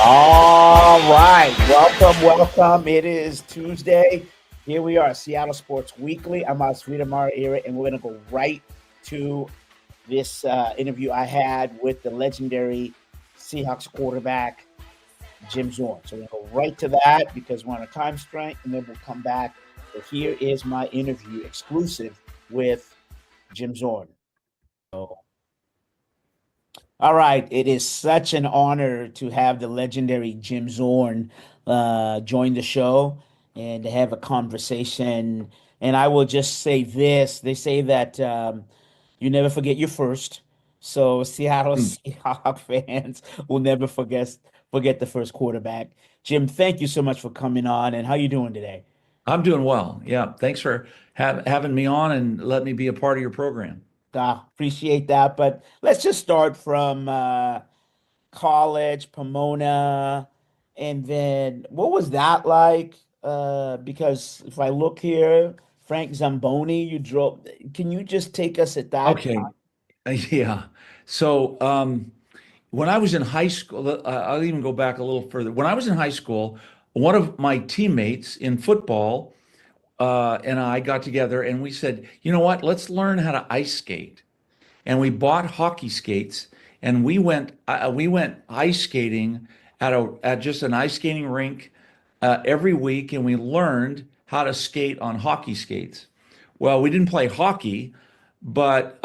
All right. Welcome. It is Tuesday. Here we are, Seattle Sports Weekly. I'm Mazvita Maraire, and we're going to go right to this interview I had with the legendary Seahawks quarterback, Jim Zorn. So we're going to go right to that because we're on a time constraint, and then we'll come back. So here is my interview exclusive with Jim Zorn. All right. It is such an honor to have the legendary Jim Zorn join the show and to have a conversation. And I will just say this. They say that you never forget your first. So Seattle Seahawk fans will never forget the first quarterback. Jim, thank you so much for coming on. And how you doing today? I'm doing well. Yeah, thanks for having me on and letting me be a part of your program. Appreciate that. But let's just start from college, Pomona, and then what was that like? Because if I look here, Frank Zamboni, you drove. Can you just take us at that Okay, time? yeah. So when I was in high school, I'll even go back a little further. When I was in high school, one of my teammates in football and I got together and we said, you know what? Let's learn how to ice skate. And we bought hockey skates and we went ice skating at just an ice skating rink every week, and we learned how to skate on hockey skates. Well, we didn't play hockey, but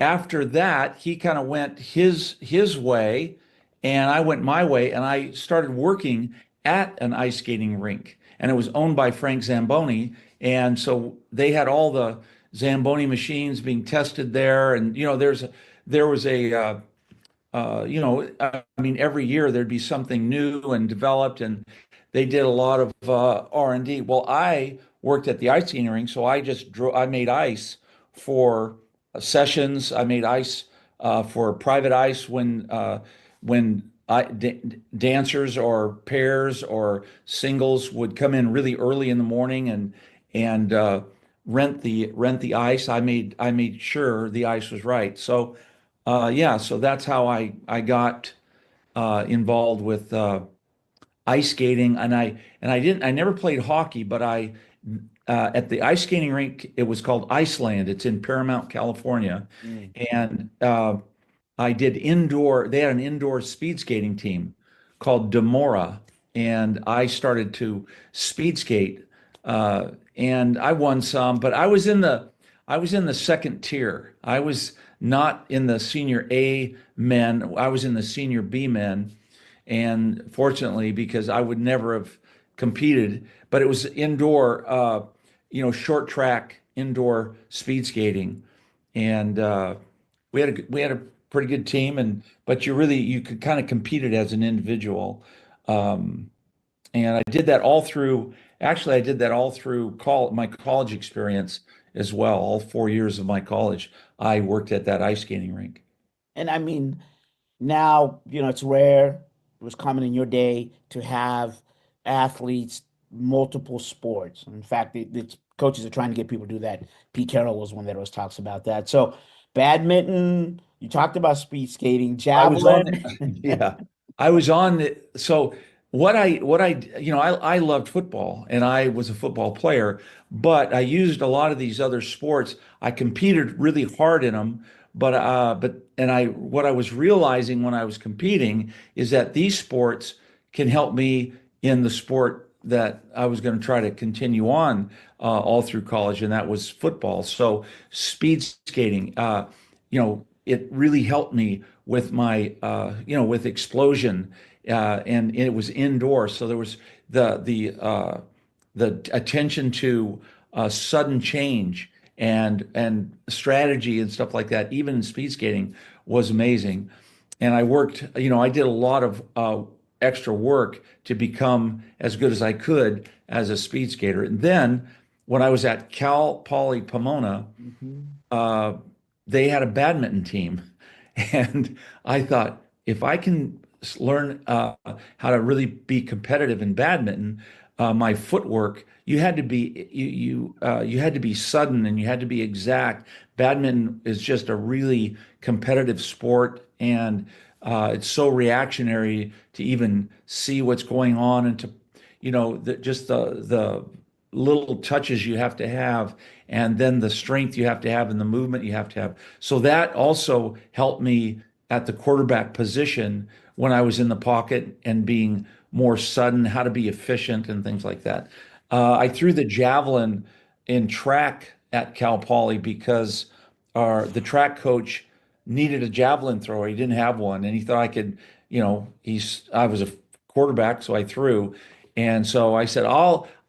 after that, he kind of went his way, and I went my way, and I started working at an ice skating rink, and it was owned by Frank Zamboni, and so they had all the Zamboni machines being tested there, and there was I mean, every year there'd be something new and developed, and they did a lot of R&D. Well, I worked at the ice skating rink, so I made ice for sessions. I made ice for private ice when dancers or pairs or singles would come in really early in the morning and rent the ice. I made sure the ice was right. So yeah, so that's how I got involved with ice skating, and I never played hockey, but I at the ice skating rink, it was called Iceland. It's in Paramount, California, Mm. and I did indoor. They had an indoor speed skating team called Demora, and I started to speed skate, and I won some, but I was in the second tier. I was not in the senior A men. I was in the senior B men, and fortunately, because I would never have competed, but it was indoor, short track indoor speed skating, and we had a pretty good team, but you could kind of compete it as an individual, um, and I did that all through. Actually, I did that all through my college experience as well. All 4 years of my college, I worked at that ice skating rink. And I mean, now, it's rare. It was common in your day to have athletes multiple sports. In fact, the coaches are trying to get people to do that. Pete Carroll was one that always talks about that. So, badminton, you talked about speed skating, I was on it. javelin. Yeah, I was on it. So I loved football and I was a football player, but I used a lot of these other sports. I competed really hard in them, what I was realizing when I was competing is that these sports can help me in the sport that I was going to try to continue on all through college, and that was football. So speed skating, it really helped me with with explosion, and it was indoor, so there was the attention to sudden change and strategy and stuff like that. Even in speed skating was amazing, and I did a lot of extra work to become as good as I could as a speed skater. And then when I was at Cal Poly Pomona, Mhm. uh, they had a badminton team. And I thought, if I can learn how to really be competitive in badminton, my footwork, you had to be sudden and you had to be exact. Badminton is just a really competitive sport, and It's so reactionary to even see what's going on and to, just the little touches you have to have, and then the strength you have to have and the movement you have to have. So that also helped me at the quarterback position when I was in the pocket and being more sudden, how to be efficient and things like that. I threw the javelin in track at Cal Poly because the track coach needed a javelin thrower. He didn't have one, and he thought I could, I was a quarterback, so I threw. And so I said,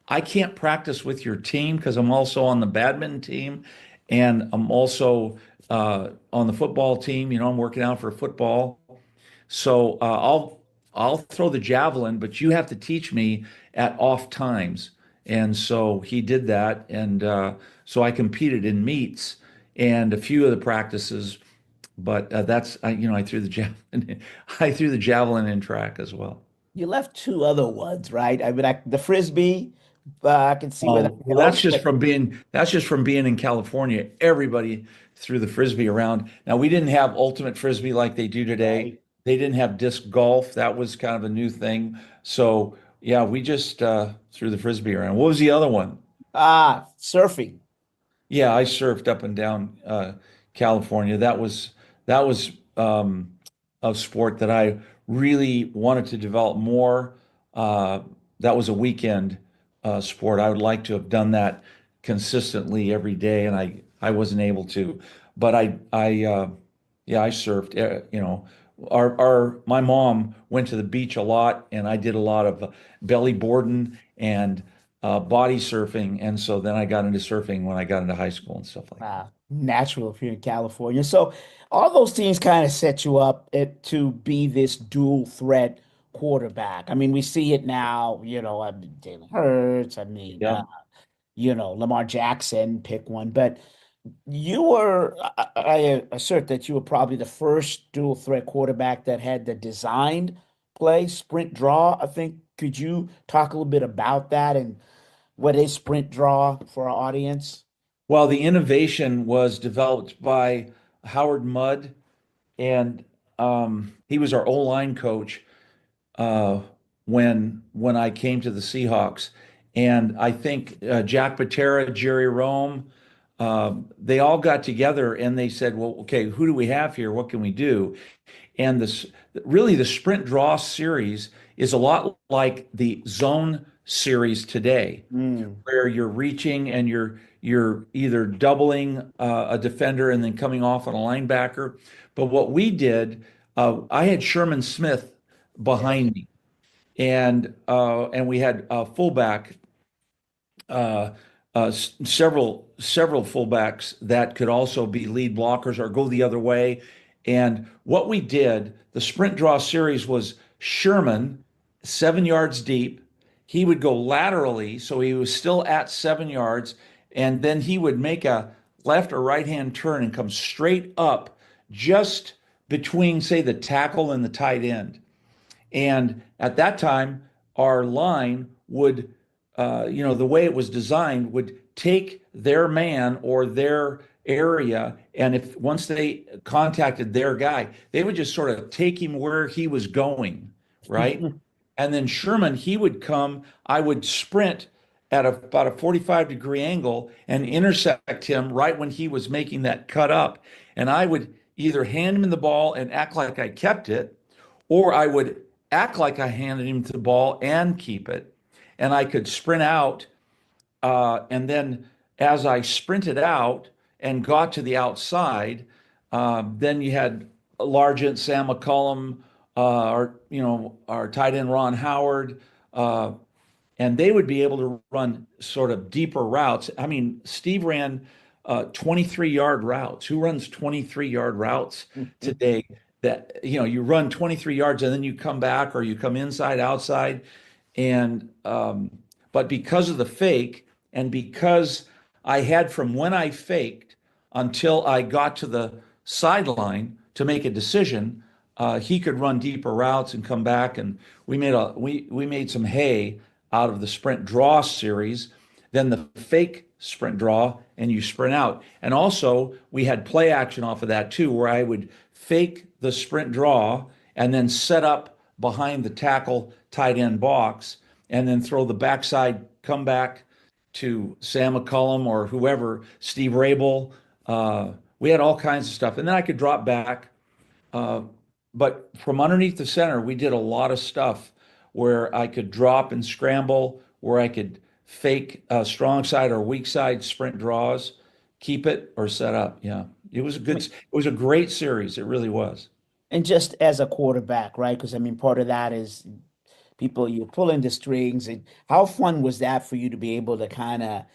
I can't practice with your team because I'm also on the badminton team and I'm also on the football team. I'm working out for football. So I'll throw the javelin, but you have to teach me at off times. And so he did that, and so I competed in meets and a few of the practices. But I threw the javelin. I threw the javelin in track as well. You left two other ones, right? I mean, the frisbee, I can see where that Oh, well, helps, but that's just from being in California. Everybody threw the frisbee around. Now we didn't have ultimate frisbee like they do today. right. They didn't have disc golf. That was kind of a new thing. So yeah, we just threw the frisbee around. What was the other one? Surfing. Yeah, I surfed up and down California. That was a sport that I really wanted to develop more. Uh, that was a weekend sport. I would like to have done that consistently every day, and I wasn't able to. But yeah, I surfed. Our my mom went to the beach a lot, and I did a lot of belly boarding and body surfing, and so then I got into surfing when I got into high school and stuff like that. Natural if you're in California. So all those teams kind of set you up to be this dual threat quarterback. I mean, we see it now, I mean, Jalen Hurts, I mean, Yeah. Lamar Jackson, pick one. But you were, I assert that you were probably the first dual threat quarterback that had the designed play, sprint draw. I think, could you talk a little bit about that and what is sprint draw for our audience? Well, the innovation was developed by Howard Mudd, and he was our O-line coach uh, when I came to the Seahawks. And I think Jack Patera, Jerry Rome, they all got together and they said, "Well, okay, who do we have here? What can we do?" And really the sprint draw series is a lot like the zone series today, Mm. where you're reaching and you're either doubling a defender and then coming off on a linebacker. But what we did, I had Sherman Smith Yes. behind me, and we had a fullback, uh, several fullbacks that could also be lead blockers or go the other way. And what we did, the sprint draw series was Sherman 7 yards deep. He would go laterally, so he was still at 7 yards, and then he would make a left or right hand turn and come straight up just between, say, the tackle and the tight end. And at that time, our line would, the way it was designed, would take their man or their area. And if once they contacted their guy, they would just sort of take him where he was going, right? And then Sherman, he would come, I would sprint at about a 45-degree angle and intersect him right when he was making that cut up. And I would either hand him the ball and act like I kept it, or I would act like I handed him the ball and keep it. And I could sprint out. And then as I sprinted out and got to the outside, then you had Largent, Sam McCullum, our tight end Ron Howard, and they would be able to run sort of deeper routes. I mean, Steve ran 23-yard routes. Who runs 23-yard routes today? That you run 23 yards and then you come back or you come inside, outside, and but because of the fake and because I had from when I faked until I got to the sideline to make a decision, he could run deeper routes and come back, and we made some hay out of the sprint draw series, then the fake sprint draw, and you sprint out. And also we had play action off of that too, where I would fake the sprint draw and then set up behind the tackle tight end box, and then throw the backside comeback to Sam McCullum or whoever, Steve Rabel. We had all kinds of stuff. And then I could drop back. Uh, but from underneath the center, we did a lot of stuff where I could drop and scramble, where I could fake strong side or weak side sprint draws, keep it or set up. Yeah. It was a great series. It really was. And just as a quarterback, right? Because I mean, part of that is people you're pulling the strings. And how fun was that for you to be able to kind of,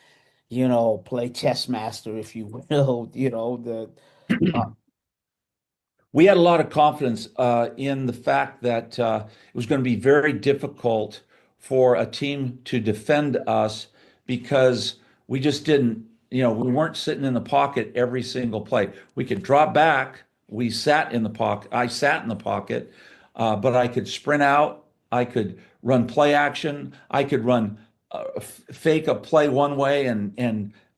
play chess master, if you will, the We had a lot of confidence in the fact that it was going to be very difficult for a team to defend us because we just didn't, we weren't sitting in the pocket every single play. We could drop back. We sat in the pocket. I sat in the pocket, but I could sprint out. I could run play action. I could run fake a play one way and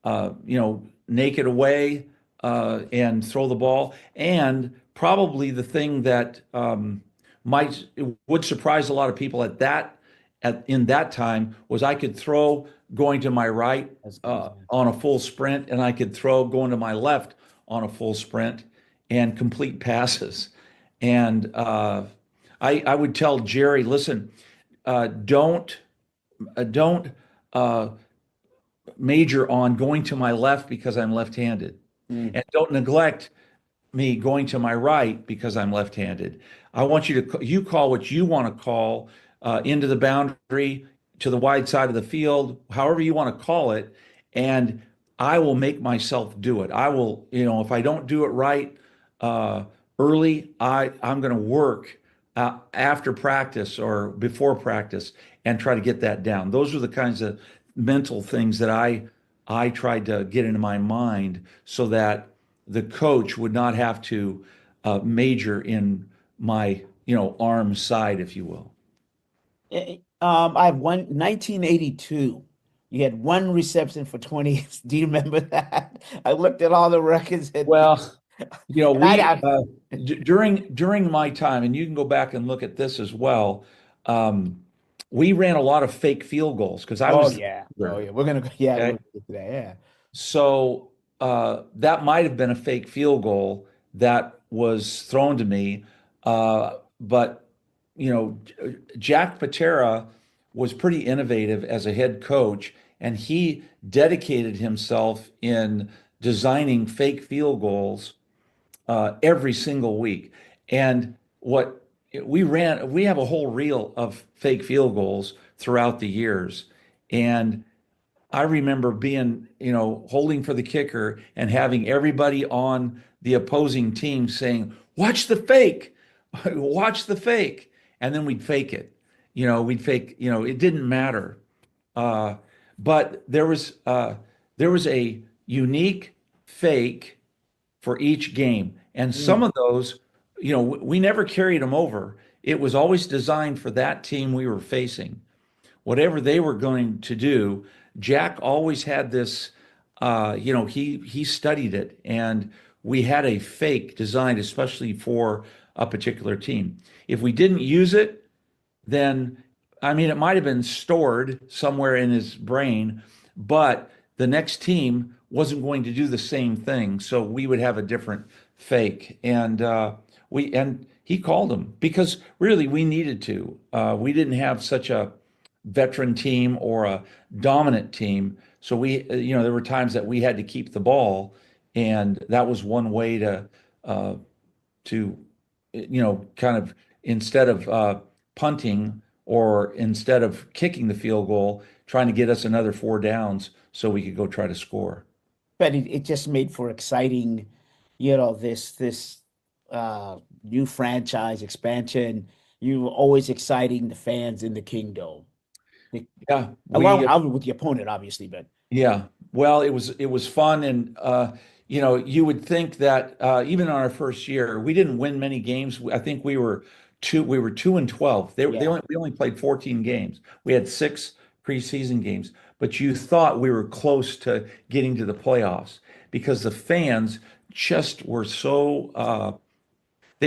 nake it away and throw the ball. And probably the thing that might would surprise a lot of people in that time was I could throw going to my right on a full sprint, and I could throw going to my left on a full sprint and complete passes. And I would tell Jerry, listen, don't major on going to my left because I'm left-handed, and don't neglect me going to my right because I'm left-handed. I want you call what you want to call into the boundary, to the wide side of the field, however you want to call it, and I will make myself do it. I will, if I don't do it right early, I'm going to work after practice or before practice and try to get that down. Those are the kinds of mental things that I tried to get into my mind so that the coach would not have to major in my, arm side, if you will. I have 1982. You had one reception for 20. Do you remember that? I looked at all the records. Well, And during my time, and you can go back and look at this as well. We ran a lot of fake field goals because I oh was yeah, the oh yeah, we're gonna go. Yeah, we're okay? gonna get to that. Yeah. So that might have been a fake field goal that was thrown to me. But, Jack Patera was pretty innovative as a head coach, and he dedicated himself in designing fake field goals every single week. And what we have a whole reel of fake field goals throughout the years. And I remember being, holding for the kicker and having everybody on the opposing team saying, watch the fake, watch the fake. And then we'd fake it. We'd fake, it didn't matter. Uh, but there was a unique fake for each game. And some Mm. of those, we never carried them over. It was always designed for that team we were facing. Whatever they were going to do, Jack always had this, he studied it, and we had a fake designed especially for a particular team. If we didn't use it, then I mean, it might have been stored somewhere in his brain, but the next team wasn't going to do the same thing, so we would have a different fake, and he called them because really we needed to. We didn't have such a veteran team or a dominant team, so there were times that we had to keep the ball, and that was one way uh, to kind of instead of punting or instead of kicking the field goal, trying to get us another four downs so we could go try to score. But it just made for exciting, this new franchise expansion. You were always exciting the fans in the Kingdom. Yeah, Along with the opponent, obviously, but yeah. Well, it was fun, and you would think that even on our first year, we didn't win many games. I think we were 2-12. yeah. We only played 14 games. We had six preseason games, but you thought we were close to getting to the playoffs because the fans just were so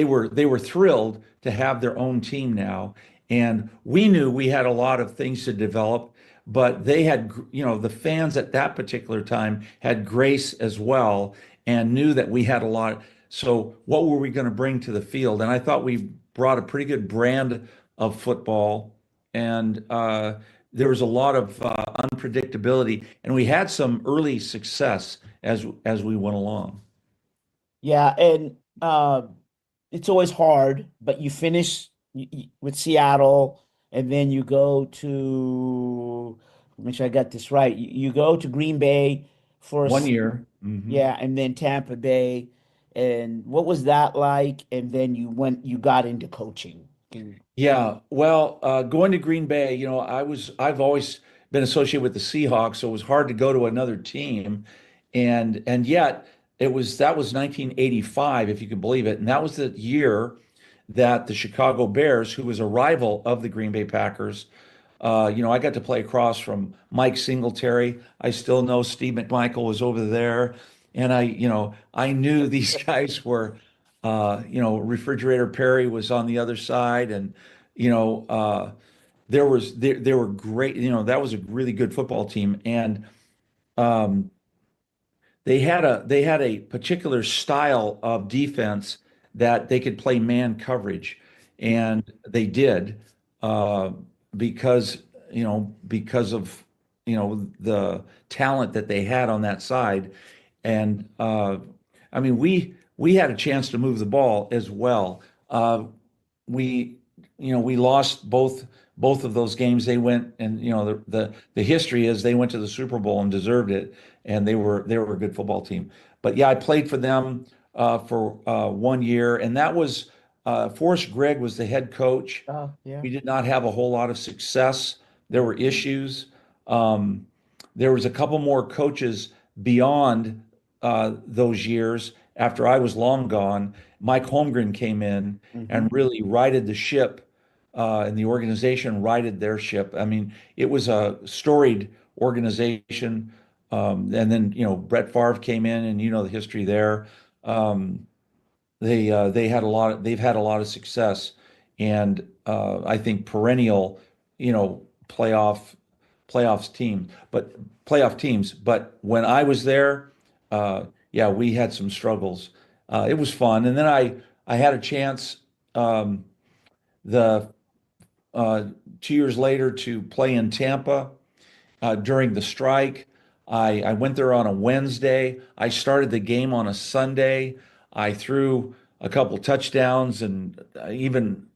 they were thrilled to have their own team now, and we knew we had a lot of things to develop, but they had, the fans at that particular time had grace as well and knew that we had a lot. So what were we going to bring to the field? And I thought we brought a pretty good brand of football, and there was a lot of unpredictability, and we had some early success as we went along. Yeah, and it's always hard, but you finish with Seattle, and then you go to, make sure I got this right. You go to Green Bay for a 1 year. Hmm. yeah, and then Tampa Bay. And what was that like? And then you got into coaching. Yeah, well, going to Green Bay, I've always been associated with the Seahawks, so it was hard to go to another team, and yet that was 1985, if you can believe it, and that was the year that the Chicago Bears, who was a rival of the Green Bay Packers, I got to play across from Mike Singletary. I still know Steve McMichael was over there, and I knew these guys were, Refrigerator Perry was on the other side, and you know, uh, there were great. That was a really good football team, and um, they had a particular style of defense that they could play man coverage, and they did uh, because of the talent that they had on that side, and I mean we had a chance to move the ball as well. We we lost both of those games. They went, and the history is they went to the Super Bowl and deserved it, and they were a good football team. But yeah, I played for them for 1 year, and that was Forrest Gregg was the head coach. Oh, yeah. We did not have a whole lot of success. There were issues. Um, there was a couple more coaches beyond those years after I was long gone. Mike Holmgren came in Hmm. and really righted the ship, and the organization righted their ship. I mean, it was a storied organization. And then, Brett Favre came in, and the history there. Um, they've had a lot of success, and I think perennial, playoffs team, but playoff teams. But when I was there, yeah, we had some struggles. It was fun, and then I had a chance um, the 2 years later to play in Tampa during the strike. I went there on a Wednesday. I started the game on a Sunday. I threw a couple touchdowns, and even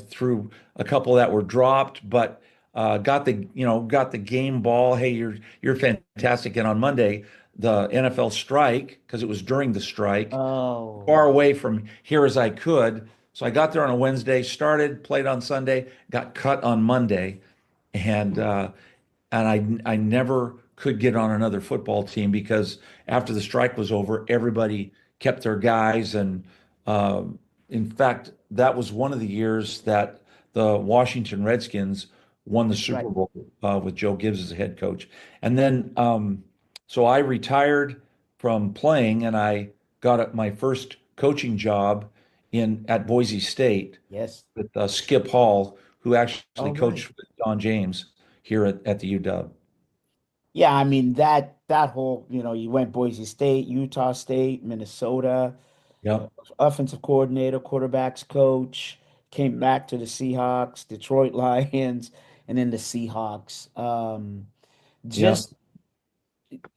threw a couple that were dropped, but got the game ball. Hey, you're fantastic. And on Monday, the NFL strike, because it was during the strike, Oh, far away from here as I could. So I got there on a Wednesday, started, played on Sunday, got cut on Monday, and I never could get on another football team because after the strike was over, everybody kept their guys, and in fact, that was one of the years that the Washington Redskins won the that's Super right. Bowl with Joe Gibbs as the head coach. And then, so I retired from playing, and I got my first coaching job in at Boise State Yes. with Skip Hall, who actually All right. coached with Don James here at the UW. Yeah, I mean that whole, you went Boise State, Utah State, Minnesota, Yep. offensive coordinator, quarterbacks coach, came back to the Seahawks, Detroit Lions, and then the Seahawks. Yep. Just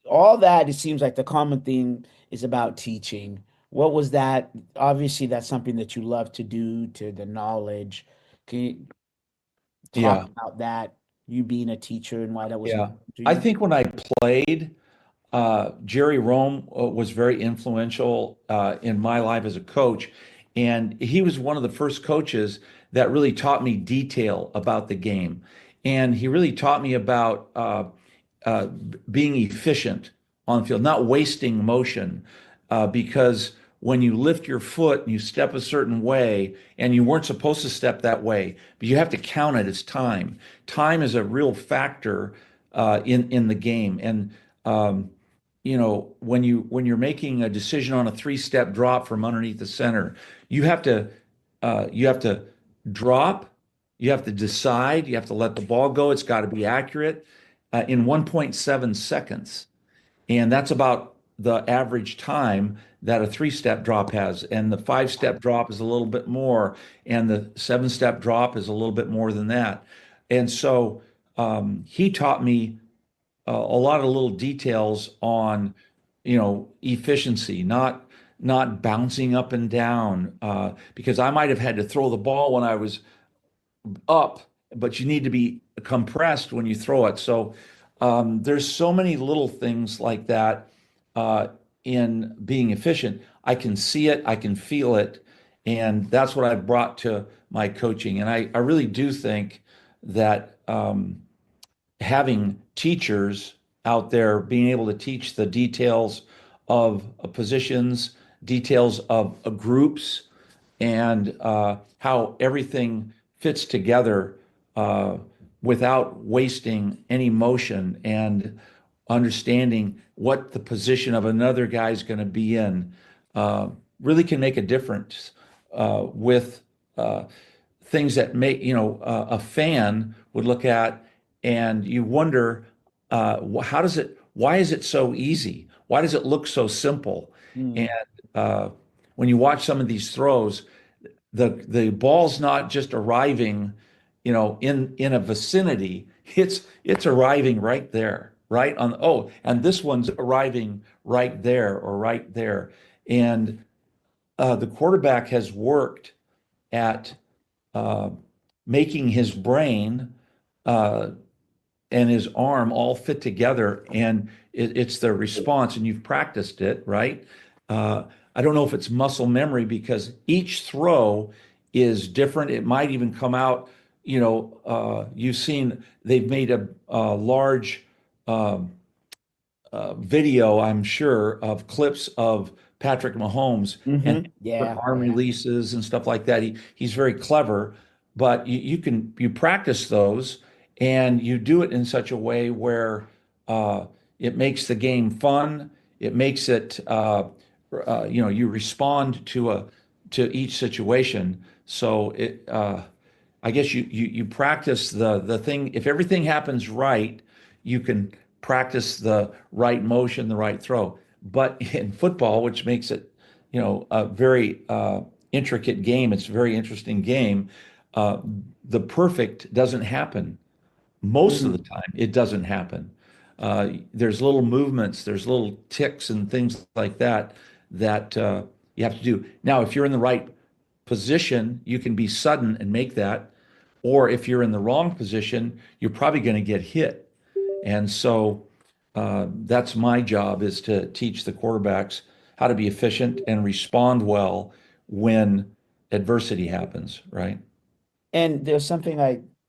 all that, it seems like the common thing is about teaching. What was that? Obviously, that's something that you love to do, to the knowledge. Can you talk Yeah. about that, you being a teacher and why that was Yeah. important to I you? think when I played, Jerry Rome was very influential in my life as a coach. And he was one of the first coaches that really taught me detail about the game. And he really taught me about being efficient on the field, not wasting motion, because when you lift your foot and you step a certain way, and you weren't supposed to step that way, but you have to count it as time. Time is a real factor in the game, and um, when you're making a decision on a three-step drop from underneath the center, you have to you have to drop, you have to decide, you have to let the ball go. It's got to be accurate in 1.7 seconds. And that's about the average time that a three-step drop has. And the five-step drop is a little bit more, and the seven-step drop is a little bit more than that. And so he taught me a lot of little details on, efficiency, not bouncing up and down, because I might have had to throw the ball when I was up, but you need to be compressed when you throw it. So there's so many little things like that in being efficient. I can see it, I can feel it, and that's what I've brought to my coaching. And I really do think that having teachers out there being able to teach the details of positions, details of groups, and how everything fits together without wasting any motion, and understanding what the position of another guy's going to be in really can make a difference with things that make, a fan would look at and you wonder, why is it so easy? Why does it look so simple? Mm. And when you watch some of these throws, the ball's not just arriving, in a vicinity. It's arriving right there, right on. Oh, and this one's arriving right there or right there. And the quarterback has worked at making his brain and his arm all fit together, and it's the response. And you've practiced it, right? I don't know if it's muscle memory, because each throw is different. It might even come out, you've seen they've made a large video, I'm sure, of clips of Patrick Mahomes and Yeah, arm yeah. releases and stuff like that. He's very clever, but you practice those, and you do it in such a way where it makes the game fun. It makes it you respond to each situation. So I guess you practice the thing. If everything happens right, you can practice the right motion, the right throw. But in football, which makes it, a very intricate game, it's a very interesting game. Uh, the perfect doesn't happen. Most of the Mm. time, it doesn't happen. There's little movements, there's little ticks and things like that that you have to do. Now, if you're in the right position, you can be sudden and make that. Or if you're in the wrong position, you're probably going to get hit. And so that's my job, is to teach the quarterbacks how to be efficient and respond well when adversity happens, right? And there's something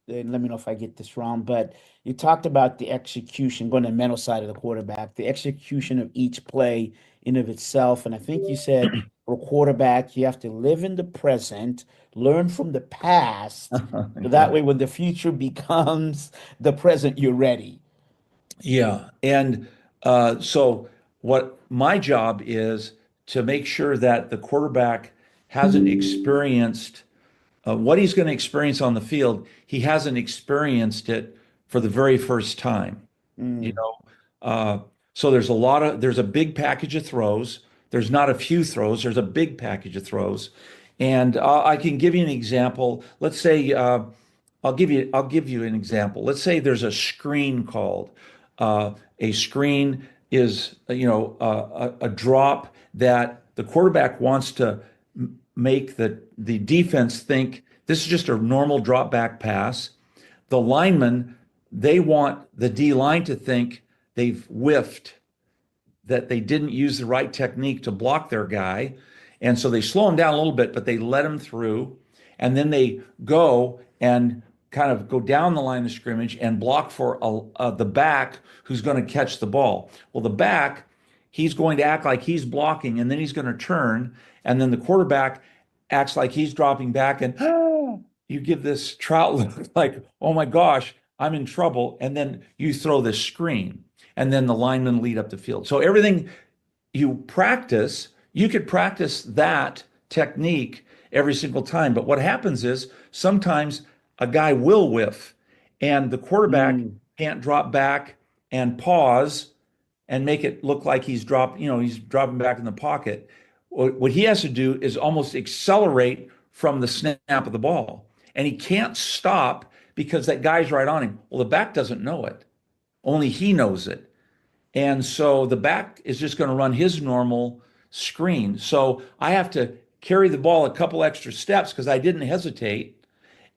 and let me know if I get this wrong, but you talked about the execution, going to the mental side of the quarterback, the execution of each play in of itself. And I think you said for a quarterback, you have to live in the present, learn from the past, so that Yeah. way when the future becomes the present, you're ready. Yeah. And so what my job is to make sure that the quarterback hasn't experienced what he's going to experience on the field. He hasn't experienced it for the very first time. You Mm. know, uh, so there's a big package of throws. There's not a few throws. There's a big package of throws, and I can give you an example. Let's say I'll give you an example. Let's say there's a screen called. A screen is a drop that the quarterback wants to make the defense think this is just a normal drop back pass. The linemen, they want the D line to think they've whiffed, that they didn't use the right technique to block their guy. And so they slow him down a little bit, but they let him through. And then they go and kind of go down the line of scrimmage and block for the back who's going to catch the ball. Well, the back, he's going to act like he's blocking, and then he's going to turn. And then the quarterback acts like he's dropping back, and you give this trout look like, oh my gosh, I'm in trouble. And then you throw this screen. and then the linemen lead up the field. So everything you could practice that technique every single time. But what happens is sometimes a guy will whiff and the quarterback Mm. can't drop back and pause and make it look like he's dropping back in the pocket. What he has to do is almost accelerate from the snap of the ball. And he can't stop because that guy's right on him. Well, the back doesn't know it. Only he knows it. And so the back is just going to run his normal screen. So I have to carry the ball a couple extra steps because I didn't hesitate.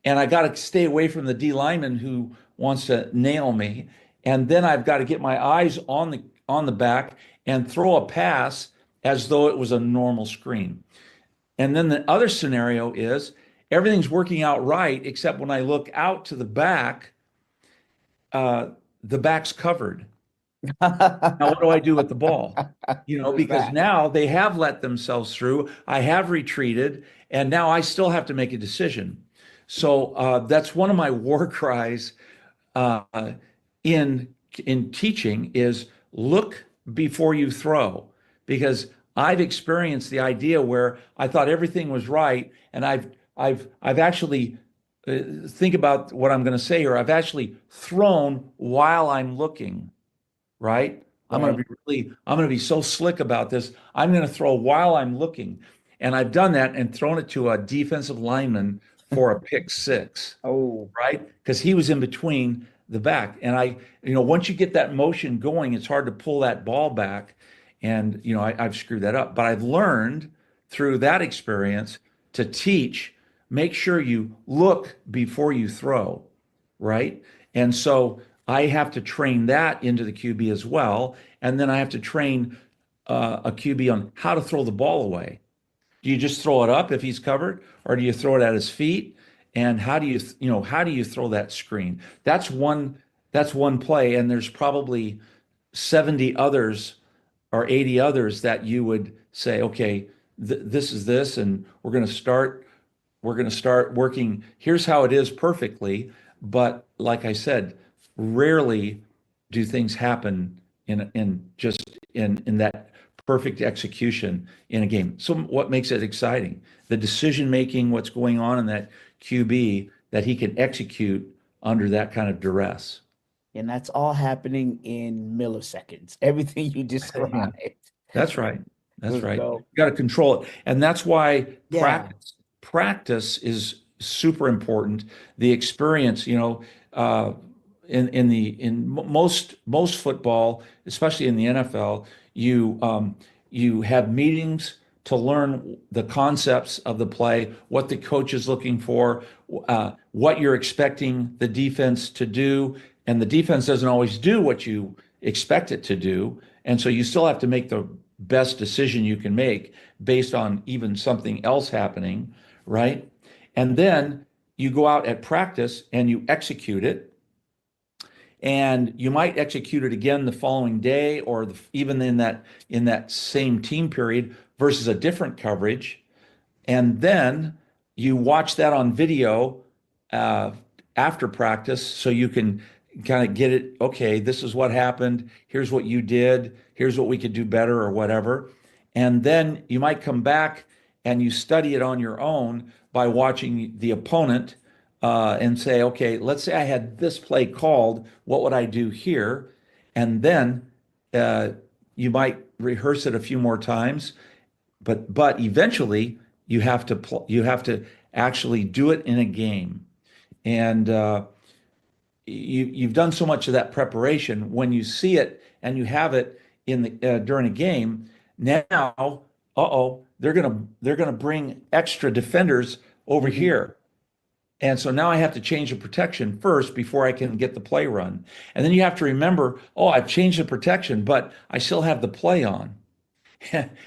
And I got to stay away from the D lineman who wants to nail me. And then I've got to get my eyes on the back and throw a pass as though it was a normal screen. And then the other scenario is everything's working out right, except when I look out to the back's covered. Now, what do I do with the ball? Because now they have let themselves through. I have retreated, and now I still have to make a decision. So that's one of my war cries in teaching is look before you throw, because I've experienced the idea where I thought everything was right, and I've actually think about what I'm going to say here. I've actually thrown while I'm looking. Right? I'm going to be so slick about this. I'm going to throw while I'm looking. And I've done that and thrown it to a defensive lineman for a pick six. Oh, Right? Because he was in between the back. And once you get that motion going, it's hard to pull that ball back. And, I've screwed that up. But I've learned through that experience to teach, make sure you look before you throw. Right? And so I have to train that into the QB as well. And then I have to train a QB on how to throw the ball away. Do you just throw it up if he's covered, or do you throw it at his feet? And how do you throw that screen? That's one play, and there's probably 70 others or 80 others that you would say, okay, this is this, and we're going to start working. Here's how it is perfectly. But like I said, rarely do things happen in that perfect execution in a game. So what makes it exciting? The decision making, what's going on in that QB that he can execute under that kind of duress. and that's all happening in milliseconds. Everything you described. Yeah, that's right. That's Let's right. go. You got to control it. And that's why Yeah. practice is super important. The experience, in most football, especially in the NFL, you have meetings to learn the concepts of the play, what the coach is looking for, what you're expecting the defense to do, and the defense doesn't always do what you expect it to do, and so you still have to make the best decision you can make based on even something else happening, right? And then you go out at practice and you execute it. And you might execute it again the following day, or even in that same team period versus a different coverage. And then you watch that on video after practice, so you can kind of get it. Okay, this is what happened. Here's what you did. Here's what we could do better, or whatever. And then you might come back and you study it on your own by watching the opponent. And say, okay, let's say I had this play called, what would I do here? And then you might rehearse it a few more times, but eventually you have to actually do it in a game. And you've done so much of that preparation. When you see it and you have it during a game, now, they're gonna bring extra defenders over here. And so now I have to change the protection first before I can get the play run. And then you have to remember, I've changed the protection, but I still have the play on.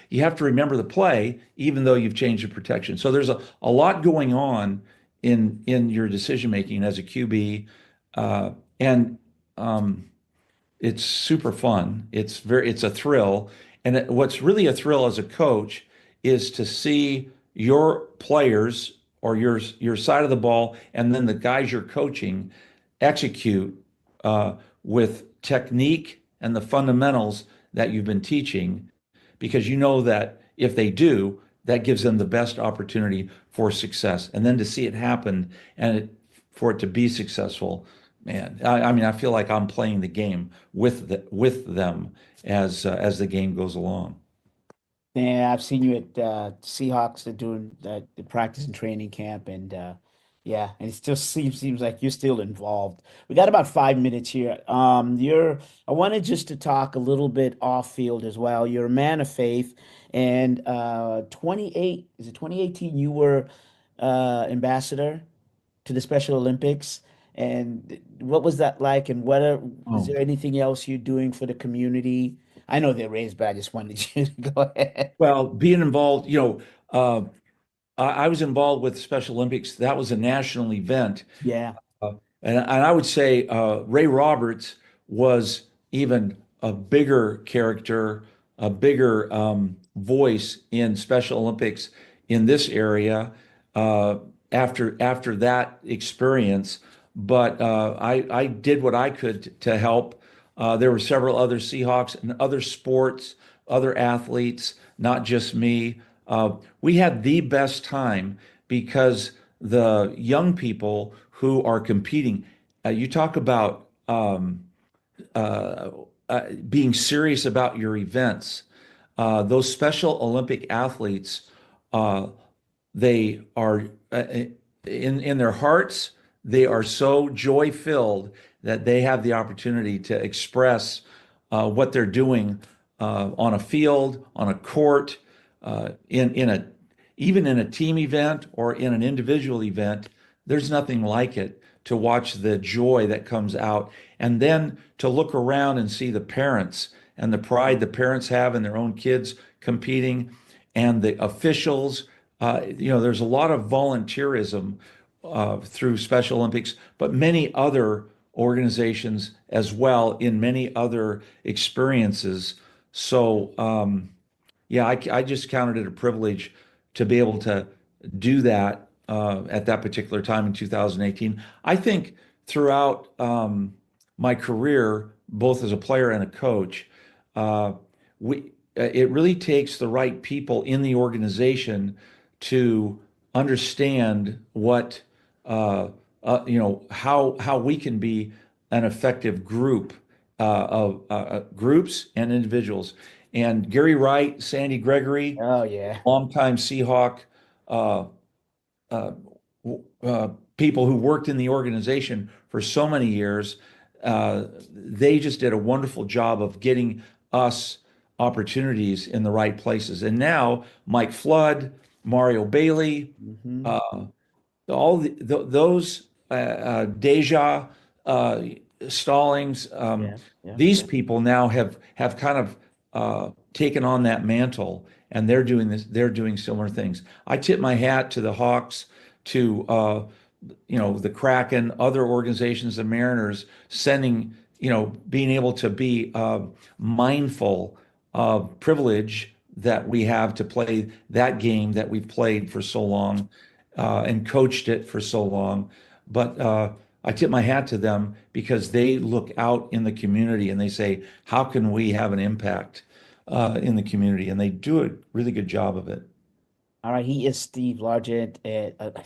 You have to remember the play, even though you've changed the protection. So there's a lot going on in your decision making as a QB, and it's super fun. It's a thrill, and what's really a thrill as a coach is to see your players or your side of the ball, and then the guys you're coaching execute with technique and the fundamentals that you've been teaching, because you know that if they do, that gives them the best opportunity for success. And then to see it happen for it to be successful, man, I mean, I feel like I'm playing the game with them as the game goes along. Yeah, I've seen you at Seahawks doing the practice and training camp, and yeah, and it still seems like you're still involved. We got about 5 minutes here. I wanted just to talk a little bit off field as well. You're a man of faith, and 28 is it 2018? You were ambassador to the Special Olympics, and what was that like? And is Oh. there anything else you're doing for the community? I know they're raised, but I just wanted you to go ahead. Well, being involved, I was involved with Special Olympics. That was a national event. Yeah, And I would say Ray Roberts was even a bigger character, a bigger voice in Special Olympics in this area after that experience. But I did what I could to help. There were several other Seahawks and other sports, other athletes, not just me. We had the best time because the young people who are competing, you talk about uh, being serious about your events. Those Special Olympic athletes, uh, they are in their hearts, they are so joy filled that they have the opportunity to express what they're doing on a field, on a court, in a even in a team event or in an individual event. There's nothing like it to watch the joy that comes out, and then to look around and see the parents and the pride the parents have in their own kids competing, and the officials. There's a lot of volunteerism through Special Olympics, but many other organizations as well in many other experiences. So, yeah, I just counted it a privilege to be able to do that at that particular time in 2018. I think throughout my career, both as a player and a coach, uh, it really takes the right people in the organization to understand what how we can be an effective group of groups and individuals. And Gary Wright, Sandy Gregory, oh yeah, longtime Seahawk uh, uh, people who worked in the organization for so many years, they just did a wonderful job of getting us opportunities in the right places. And now Mike Flood, Mario Bailey, hmm uh, all those Deja Stallings, yeah, yeah. these people now have kind of taken on that mantle, and they're doing this. They're doing similar things. I tip my hat to the Hawks, to the Kraken, other organizations, the Mariners, sending being able to be mindful of privilege that we have to play that game that we've played for so long and coached it for so long. But I tip my hat to them because they look out in the community and they say, how can we have an impact in the community? And they do a really good job of it. All right, he is Steve Largent.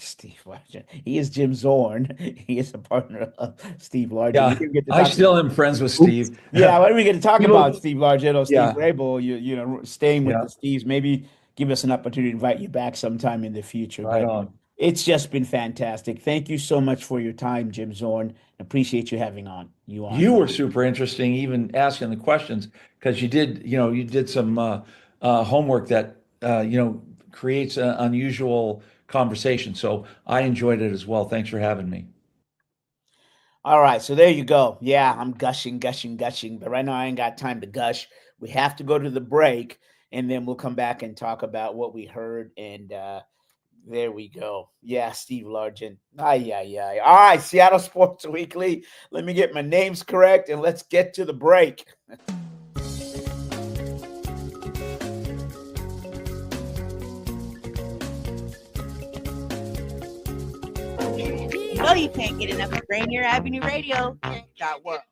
Steve Largent. He is Jim Zorn. He is a partner of Steve Largent. We Yeah, didn't get to I talk. still am friends with Oops. Steve. Yeah, why don't we get to talk about People, Steve Largent or Steve yeah, Rabel? Staying with yeah, the Steves. Maybe give us an opportunity to invite you back sometime in the future. right But on. it's just been fantastic. Thank you so much for your time, Jim Zorn. Appreciate you having you on. You were super interesting, even asking the questions, because you did some homework that creates an unusual conversation. So I enjoyed it as well. Thanks for having me. All right, so there you go. Yeah, I'm gushing, gushing, gushing, but right now I ain't got time to gush. We have to go to the break, and then we'll come back and talk about what we heard. And there we go. Yeah, Steve Largent. Ay, ay, ay. All right, Seattle Sports Weekly. Let me get my names correct, and let's get to the break. You know you can't get enough of Rainier Avenue Radio. Got what?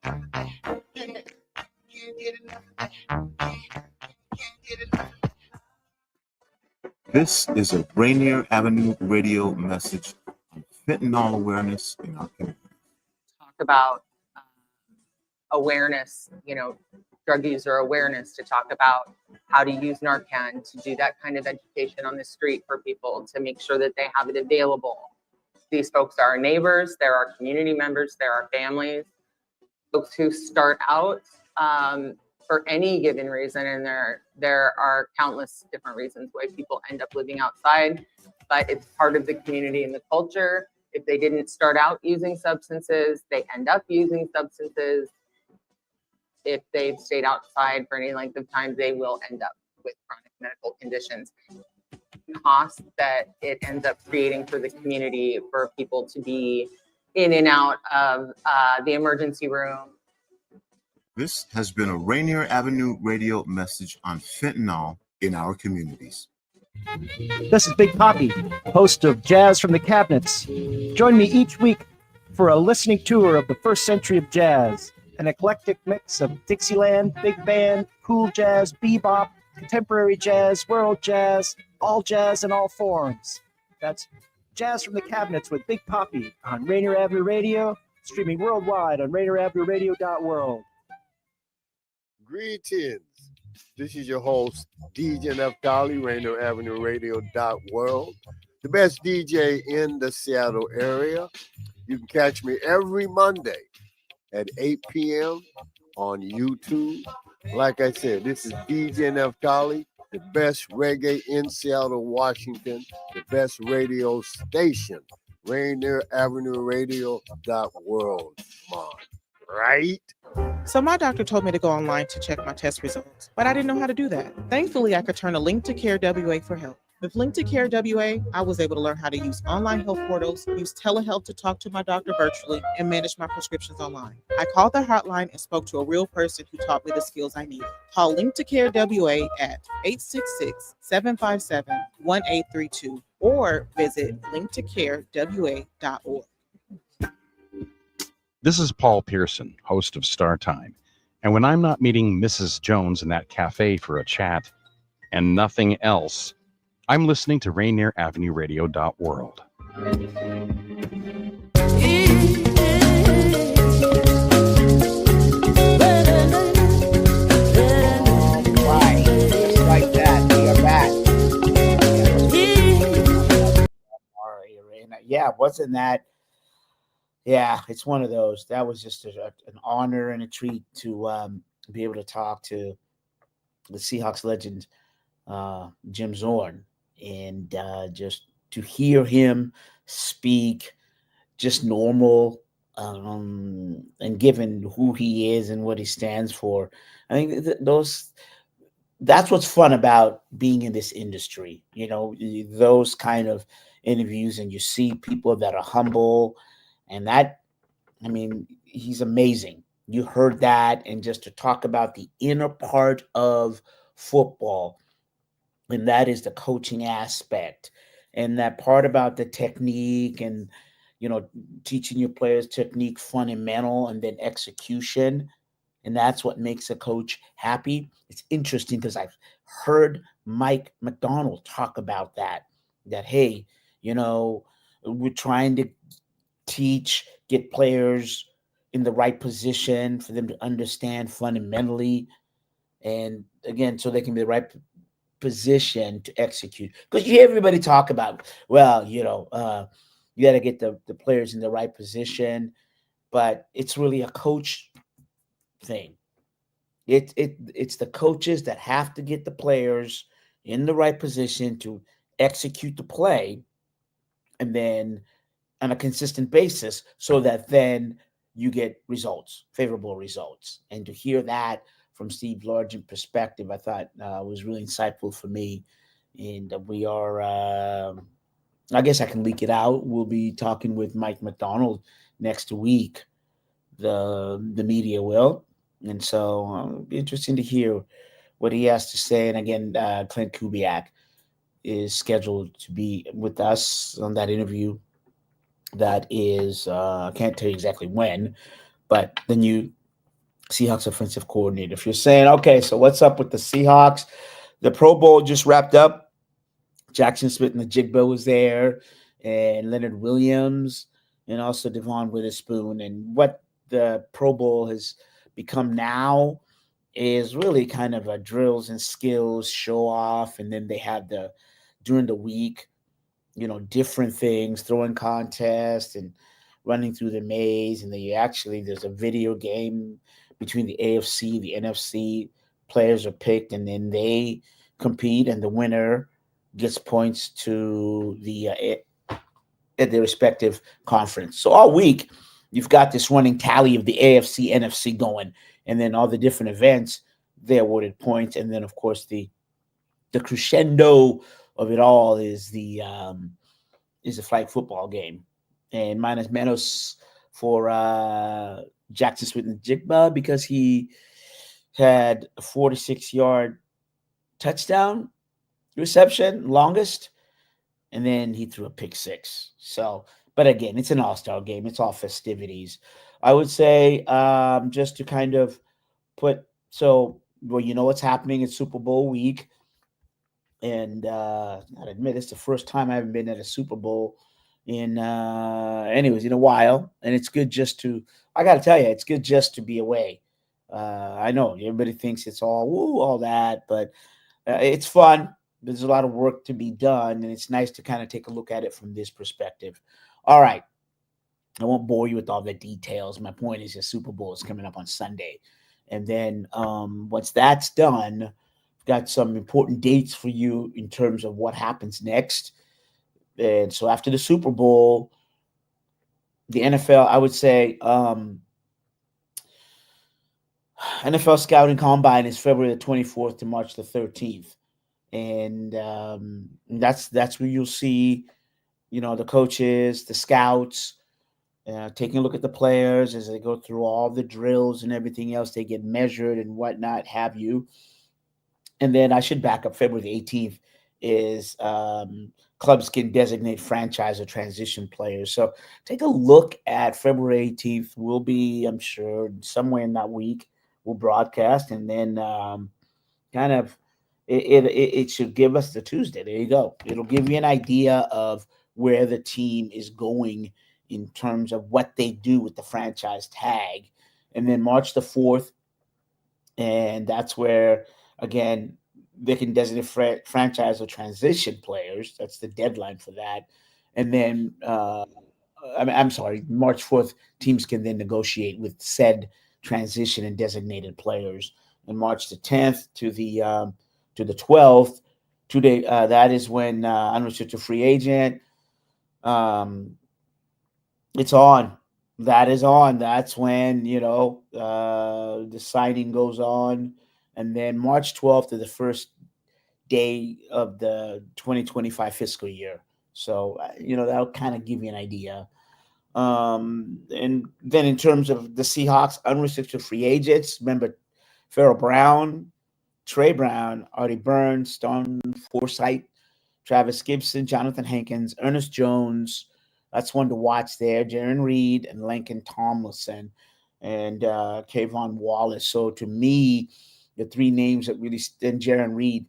This is a Rainier Avenue Radio message on fentanyl awareness in our community. Talk about awareness, drug user awareness, to talk about how to use Narcan, to do that kind of education on the street for people, to make sure that they have it available. These folks are our neighbors, they're our community members, they're our families, folks who start out for any given reason, and there are countless different reasons why people end up living outside, but it's part of the community and the culture. If they didn't start out using substances, they end up using substances. If they've stayed outside for any length of time, they will end up with chronic medical conditions. Cost that it ends up creating for the community, for people to be in and out of the emergency room. This has been a Rainier Avenue Radio message on fentanyl in our communities. This is Big Poppy, host of Jazz from the Cabinets. Join me each week for a listening tour of the first century of jazz, an eclectic mix of Dixieland, big band, cool jazz, bebop, contemporary jazz, world jazz, all jazz in all forms. That's Jazz from the Cabinets with Big Poppy on Rainier Avenue Radio, streaming worldwide on RainierAvenueRadio.world. Greetings. This is your host, DJ Neftali, Rainier Avenue Radio.world, the best DJ in the Seattle area. You can catch me every Monday at 8 p.m. on YouTube. Like I said, this is DJ Neftali, the best reggae in Seattle, Washington, the best radio station, Rainier Avenue Radio.world. Come on, right? So my doctor told me to go online to check my test results, but I didn't know how to do that. Thankfully, I could turn to Link to Care WA for help. With Link to Care WA, I was able to learn how to use online health portals, use telehealth to talk to my doctor virtually, and manage my prescriptions online. I called the hotline and spoke to a real person who taught me the skills I needed. Call Link to Care WA at 866-757-1832 or visit linktocarewa.org. This is Paul Pearson, host of Star Time. And when I'm not meeting Mrs. Jones in that cafe for a chat and nothing else, I'm listening to Rainier Avenue Radio.world. Right, just like that. We are back. Yeah, wasn't that? Yeah, it's one of those. That was just an honor and a treat to be able to talk to the Seahawks legend, Jim Zorn, and just to hear him speak just normal, and given who he is and what he stands for. I think that's what's fun about being in this industry, those kind of interviews, and you see people that are humble. And he's amazing. You heard that, and just to talk about the inner part of football, and that is the coaching aspect, and that part about the technique, and teaching your players technique, fundamental, and then execution, and that's what makes a coach happy. It's interesting because I've heard Mike McDonald talk about that hey, we're trying to get players in the right position for them to understand fundamentally, and again, so they can be the right position to execute. Because you hear everybody talk about, you got to get the players in the right position, but it's really a coach thing. It's the coaches that have to get the players in the right position to execute the play, and then on a consistent basis, so that then you get favorable results. And to hear that from Steve Largent perspective, I thought was really insightful for me. And we are, I guess I can leak it out. We'll be talking with Mike McDonald next week. The media will. And so it'll be interesting to hear what he has to say. And again, Clint Kubiak is scheduled to be with us on that interview. That is, I can't tell you exactly when, but the new Seahawks offensive coordinator. If you're saying, okay, so what's up with the Seahawks? The Pro Bowl just wrapped up. Jackson Smith and the Jigba was there, and Leonard Williams, and also Devon Witherspoon. And what the Pro Bowl has become now is really kind of a drills and skills show off. And then they have during the week, different things, throwing contests and running through the maze. And there's a video game between the AFC, the NFC. Players are picked, and then they compete, and the winner gets points to at their respective conference. So all week, you've got this running tally of the AFC, NFC going, and then all the different events, they awarded points. And then, of course, the crescendo of it all is the flag football game. And minus menos for Jackson Smith and Jigba, because he had a 46-yard touchdown reception, longest, and then he threw a pick six. So, but again, it's an all-star game. It's all festivities. I would say just to kind of what's happening in Super Bowl week. And I admit it's the first time I haven't been at a Super Bowl in a while. And it's good I got to tell you, it's good just to be away. I know everybody thinks it's all that, but it's fun. There's a lot of work to be done, and it's nice to kind of take a look at it from this perspective. All right. I won't bore you with all the details. My point is the Super Bowl is coming up on Sunday. And then once that's done, I've got some important dates for you in terms of what happens next. And so after the Super Bowl, the NFL, I would say NFL Scouting Combine is February the 24th to March the 13th. And that's where you'll see, the coaches, the scouts, taking a look at the players as they go through all the drills and everything else. They get measured and whatnot, have you. And then I should back up. February the 18th is clubs can designate franchise or transition players. So take a look at February 18th. We'll be, I'm sure, somewhere in that week, we'll broadcast. And then kind of it should give us the Tuesday. There you go. It'll give you an idea of where the team is going in terms of what they do with the franchise tag. And then March the 4th, and that's where, again, they can designate franchise or transition players. That's the deadline for that. And then, March 4th, teams can then negotiate with said transition and designated players. And March the 10th to the 12th, that is when unrestricted free agent. It's on. That is on. That's when, the signing goes on. And then March 12th to the first day of the 2025 fiscal year. So, that'll kind of give you an idea. And then in terms of the Seahawks, unrestricted free agents, remember Farrell Brown, Trey Brown, Artie Burns, Stone Forsythe, Travis Gibson, Jonathan Hankins, Ernest Jones. That's one to watch there. Jaron Reed and Lincoln Tomlinson and Kayvon Wallace. So to me, the three names that really stand, Jaron Reed,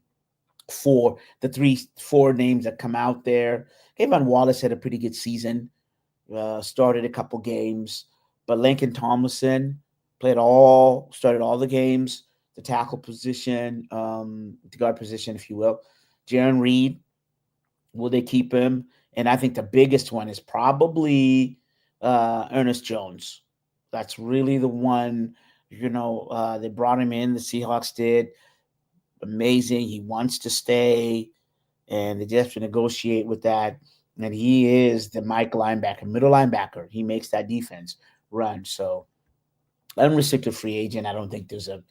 for the four names that come out there. Kayvon Wallace had a pretty good season, started a couple games, but Lincoln Tomlinson started all the games, the tackle position, the guard position, if you will. Jaron Reed, will they keep him? And I think the biggest one is probably Ernest Jones. That's really the one, they brought him in, the Seahawks did. Amazing. He wants to stay, and they just have to negotiate with that. And he is the middle linebacker. He makes that defense run. So unrestricted free agent. I don't think there's a,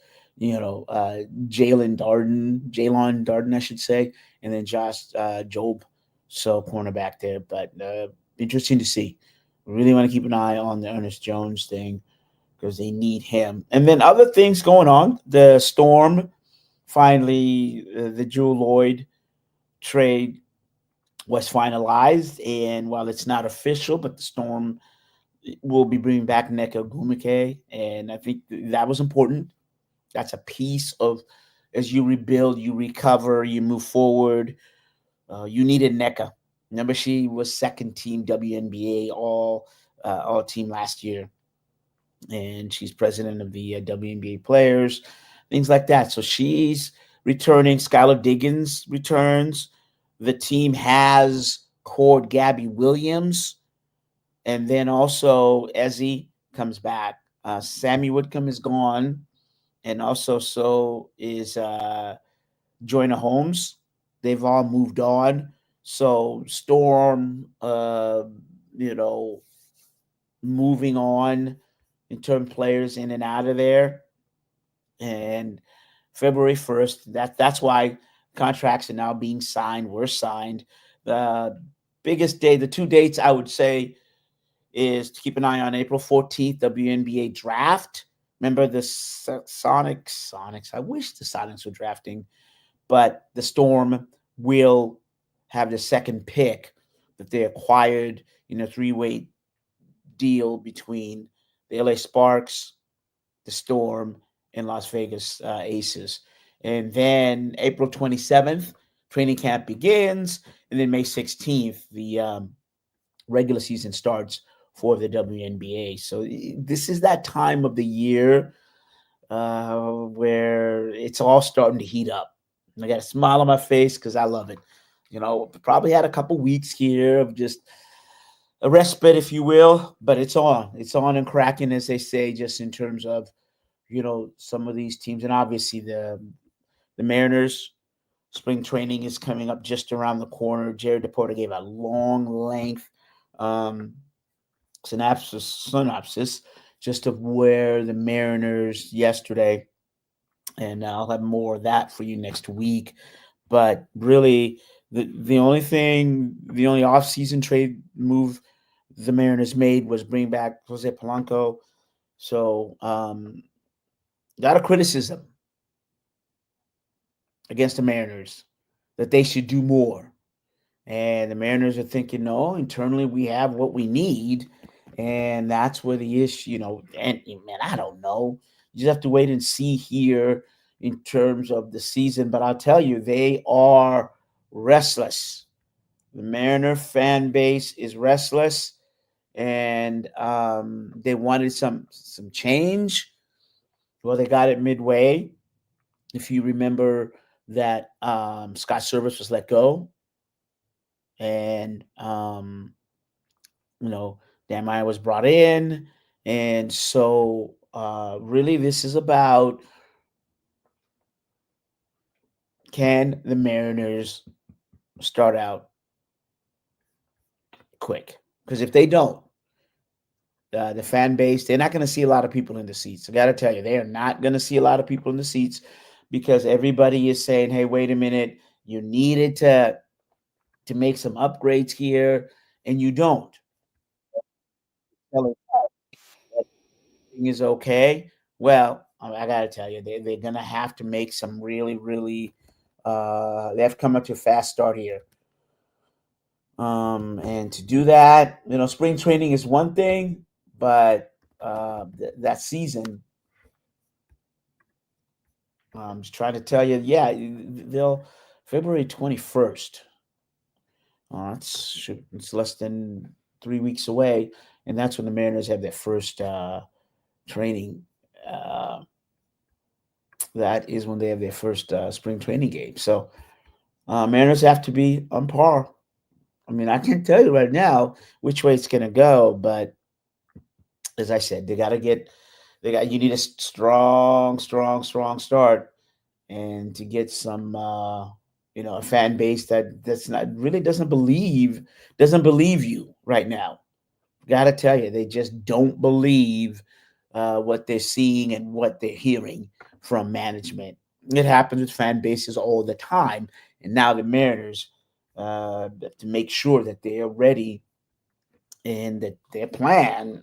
Jalen Darden, I should say, and then Josh Job, so cornerback there. But interesting to see. Really want to keep an eye on the Ernest Jones thing because they need him. And then other things going on. The Storm, finally, the Drew Lloyd trade was finalized. And while it's not official, but the Storm will be bringing back Nneka Ogwumike, and I think that was important. That's a piece of, as you rebuild, you recover, you move forward. You needed Nneka. Remember, she was second team WNBA all team last year, and she's president of the WNBA players, things like that. So she's returning. Skylar Diggins returns. The team has cored Gabby Williams, and then also Ezzy comes back. Sammy Whitcomb is gone, and also so is Joyner Holmes. They've all moved on. So Storm, moving on in terms of players in and out of there. And February 1st, that's why contracts are now being signed, were signed. The biggest day, the two dates I would say is to keep an eye on April 14th, WNBA draft. Remember the Sonics? I wish the Sonics were drafting, but the Storm will have the second pick that they acquired in a three-way deal between the LA Sparks, the Storm, and Las Vegas Aces. And then April 27th, training camp begins. And then May 16th, the regular season starts for the WNBA. So this is that time of the year where it's all starting to heat up. I got a smile on my face because I love it. Probably had a couple weeks here of just a respite, if you will, but it's on and cracking, as they say, just in terms of, some of these teams. And obviously the Mariners spring training is coming up just around the corner. Jared DePorter gave a long length synopsis just of where the Mariners yesterday, and I'll have more of that for you next week. But really, the only offseason trade move the Mariners made was bring back Jose Polanco. So, a lot of criticism against the Mariners that they should do more. And the Mariners are thinking, no, internally we have what we need. And that's where the issue, and man, I don't know. You just have to wait and see here in terms of the season. But I'll tell you, they are restless. The Mariner fan base is restless, and they wanted some change. Well, they got it midway. If you remember that Scott Service was let go, and Dan Meyer was brought in, and so really this is about, can the Mariners start out quick? Because if they don't, the fan base, they're not going to see a lot of people in the seats. I got to tell you, they are not going to see a lot of people in the seats because everybody is saying, hey, wait a minute, you needed to make some upgrades here, and you don't. Everything is okay. Well, I got to tell you, they're going to have to make some really, really they have to come up to a fast start here. And to do that, spring training is one thing, but that season, I'm just trying to tell you, they'll February 21st. It's less than 3 weeks away, and that's when the Mariners have their first training. That is when they have their first spring training game. So Mariners have to be on par. I mean, I can't tell you right now which way it's going to go, but as I said, you need a strong start, and to get some, a fan base that's not really doesn't believe you right now. Got to tell you, they just don't believe what they're seeing and what they're hearing from management. It happens with fan bases all the time, and now the Mariners to make sure that they are ready and that their plan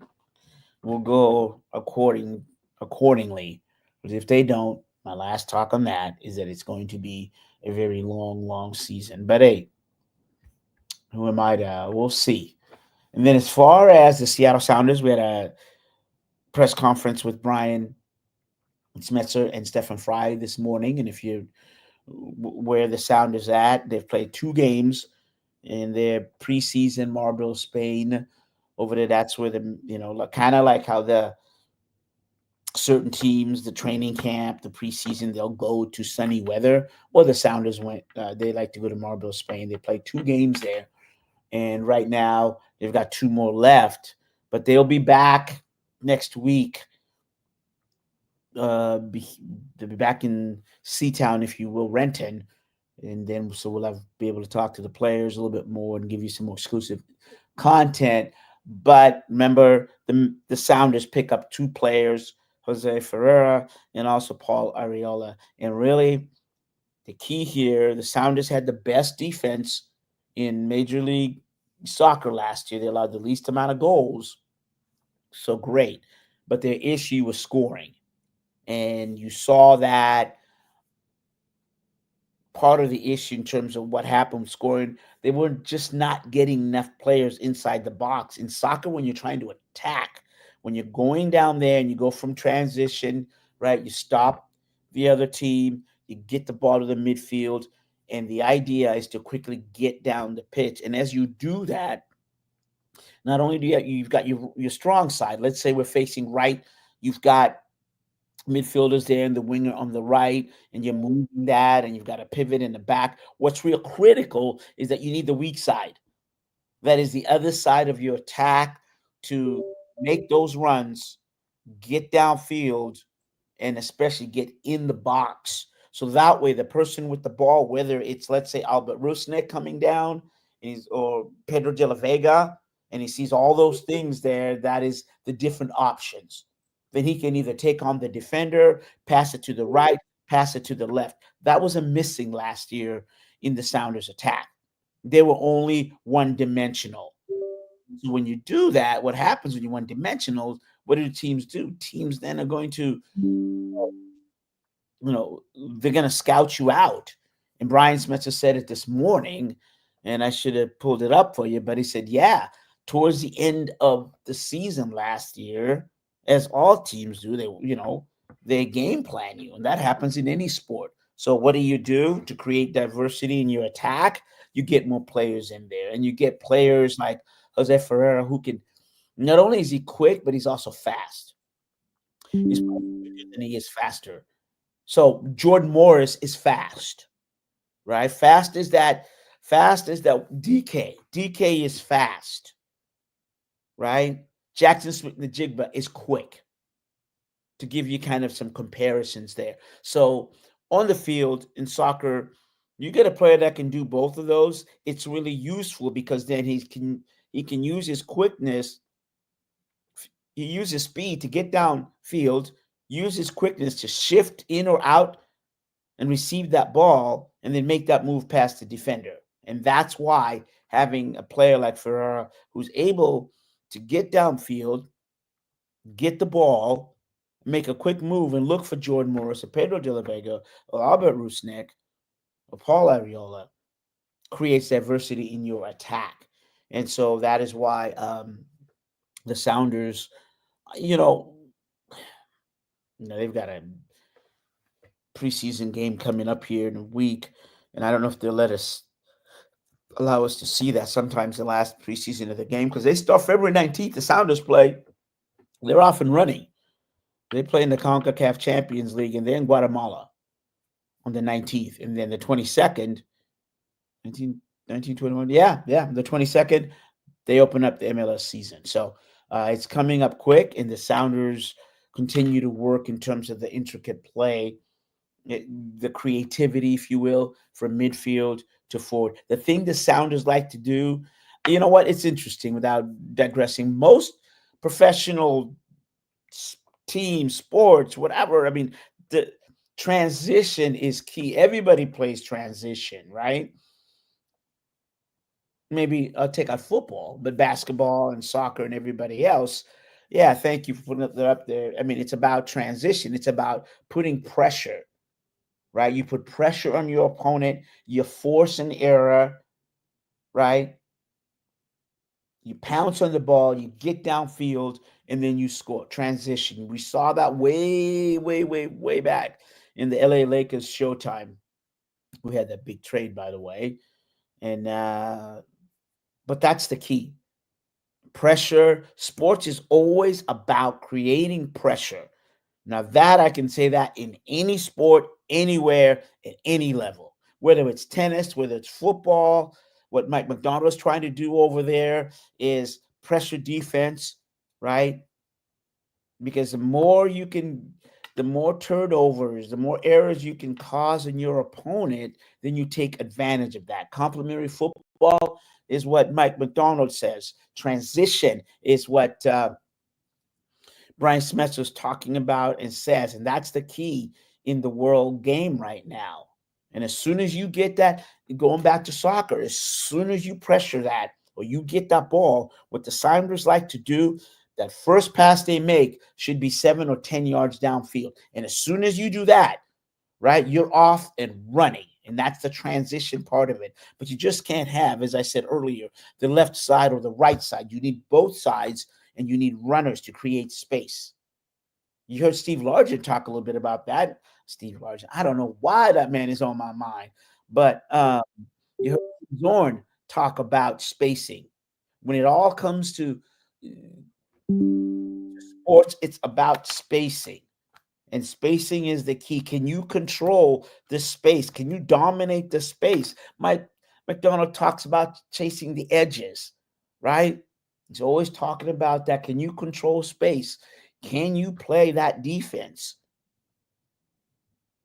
will go accordingly. But if they don't, my last talk on that is that it's going to be a very long season. But hey, who am I to? We'll see. And then as far as the Seattle Sounders, we had a press conference with Brian Smetzer and Stefan Fry this morning. And if you where the Sounders at, they've played 2 games in their preseason Marlborough, Spain. Over there, that's where kind of like how the certain teams, the training camp, the preseason, they'll go to sunny weather. Well, the Sounders went. They like to go to Marlborough, Spain. They played 2 games there, and right now they've got 2 more left. But they'll be back next week. They'll be back in Seatown, if you will, Renton, and then so we'll be able to talk to the players a little bit more and give you some more exclusive content. But remember, the Sounders pick up 2 players, Jose Ferreira and also Paul Arriola. And really, the key here, the Sounders had the best defense in Major League Soccer last year. They allowed the least amount of goals. So great. But their issue was scoring. And you saw that part of the issue in terms of what happened with scoring. They were just not getting enough players inside the box. In soccer, when you're trying to attack, when you're going down there and you go from transition, right, you stop the other team, you get the ball to the midfield, and the idea is to quickly get down the pitch. And as you do that, not only do you've got your strong side. Let's say we're facing right, you've got midfielders there and the winger on the right, and you're moving that, and you've got a pivot in the back. What's real critical is that you need the weak side. That is the other side of your attack to make those runs, get downfield, and especially get in the box. So that way, the person with the ball, whether it's, let's say, Albert Rusnik coming down or Pedro de la Vega, and he sees all those things there, that is the different options. Then he can either take on the defender, pass it to the right, pass it to the left. That was a missing last year in the Sounders attack. They were only one-dimensional. So when you do that, what happens when you're one-dimensional, what do teams do? Teams then are going to, they're going to scout you out. And Brian Smetzer said it this morning, and I should have pulled it up for you, but he said, yeah, towards the end of the season last year, as all teams do, they game plan you, and that happens in any sport. So what do to create diversity in your attack? You get more players in there, and you get players like Jose Ferreira, who can, not only is he quick, but he's also fast. He's quicker than he is faster. So Jordan Morris is fast, right? Fast is that DK. DK is fast, right? Jackson Smith-Njigba is quick, to give you kind of some comparisons there. So on the field in soccer, you get a player that can do both of those. It's really useful because then he can use his quickness, he uses speed to get downfield, use his quickness to shift in or out and receive that ball, and then make that move past the defender. And that's why having a player like Ferreira who's able to get downfield, get the ball, make a quick move, and look for Jordan Morris or Pedro de la Vega or Albert Rusnik or Paul Arriola creates diversity in your attack. And so that is why the Sounders, they've got a preseason game coming up here in a week, and I don't know if they'll allow us to see that sometimes the last preseason of the game, because they start February 19th. The Sounders play. They're off and running. They play in the CONCACAF Champions League, and they're in Guatemala on the 19th. And then the 22nd, 1921, the 22nd, they open up the MLS season. So it's coming up quick, and the Sounders continue to work in terms of the intricate play, the creativity, if you will, from midfield to forward. The thing the Sounders like to do, you know what? It's interesting without digressing. Most professional teams, sports, whatever, I mean, the transition is key. Everybody plays transition, right? Maybe I'll take out football, but basketball and soccer and everybody else. Yeah, thank you for putting that up there. I mean, it's about transition. It's about putting pressure, right? You put pressure on your opponent. You force an error, right? You pounce on the ball, you get downfield, and then you score. Transition. We saw that way back in the LA Lakers Showtime. We had that big trade, by the way. And but that's the key. Pressure. Sports is always about creating pressure. Now that I can say that in any sport, anywhere, at any level, whether it's tennis, whether it's football, what Mike McDonald is trying to do over there is pressure defense, right? Because the more turnovers, the more errors you can cause in your opponent, then you take advantage of that. Complementary football is what Mike McDonald says. Transition is what Brian Smith was talking about and says, and that's the key in the world game right now. And as soon as you get that, going back to soccer, as soon as you pressure that or you get that ball, what the Sounders like to do, that first pass they make should be 7 or 10 yards downfield. And as soon as you do that, right, you're off and running. And that's the transition part of it. But you just can't have, as I said earlier, the left side or the right side. You need both sides, and you need runners to create space. You heard Steve Largent talk a little bit about that. Steve Largent, I don't know why that man is on my mind, but you heard Zorn talk about spacing. When it all comes to sports, it's about spacing. And spacing is the key. Can you control the space? Can you dominate the space? Mike McDonald talks about chasing the edges, right? He's always talking about that. Can you control space? Can you play that defense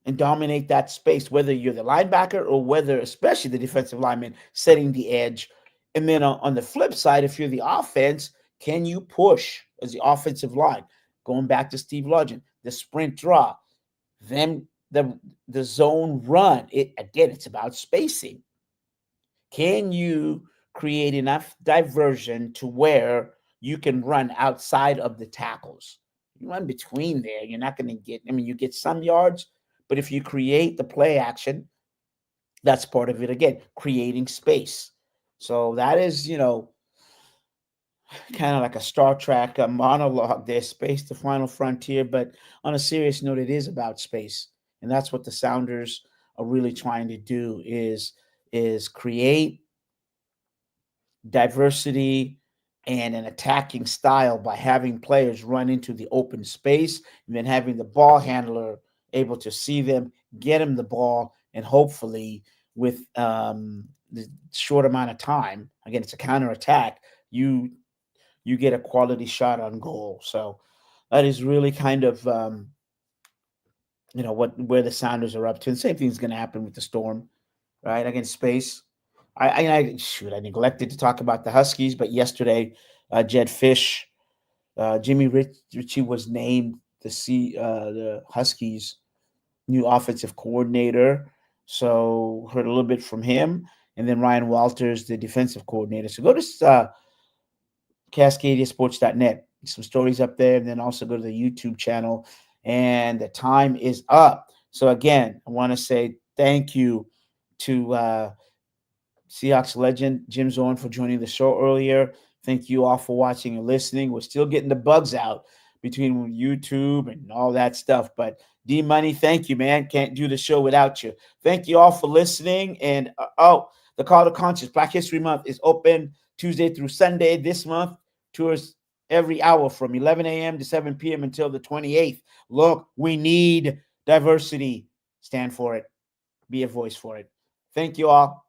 and dominate that space, whether you're the linebacker or whether, especially the defensive lineman, setting the edge? And then on the flip side, if you're the offense, can you push as the offensive line? Going back to Steve Largent, the sprint draw, then the zone run. It's about spacing. Can you create enough diversion to where you can run outside of the tackles? You run between there, you're not going to get, you get some yards, but if you create the play action, that's part of it again, creating space. So that is, kind of like a Star Trek monologue there, space, the final frontier. But on a serious note, it is about space. And that's what the Sounders are really trying to do is create diversity and an attacking style by having players run into the open space and then having the ball handler able to see them, get them the ball, and hopefully with the short amount of time, again, it's a counterattack, you get a quality shot on goal. So that is really kind of, where the Sounders are up to. And same thing's going to happen with the Storm, right? Against space. I neglected to talk about the Huskies, but yesterday, Jed Fish, Jimmy Ritchie was named the Huskies' new offensive coordinator. So heard a little bit from him. And then Ryan Walters, the defensive coordinator. So go to CascadiaSports.net. Some stories up there, and then also go to the YouTube channel. And the time is up. So again, I want to say thank you to Seahawks legend Jim Zorn for joining the show earlier. Thank you all for watching and listening. We're still getting the bugs out between YouTube and all that stuff. But D-Money, thank you, man. Can't do the show without you. Thank you all for listening. And the Call to Conscience Black History Month is open Tuesday through Sunday this month. Tours every hour from 11 a.m. to 7 p.m. until the 28th. Look, we need diversity. Stand for it. Be a voice for it. Thank you all.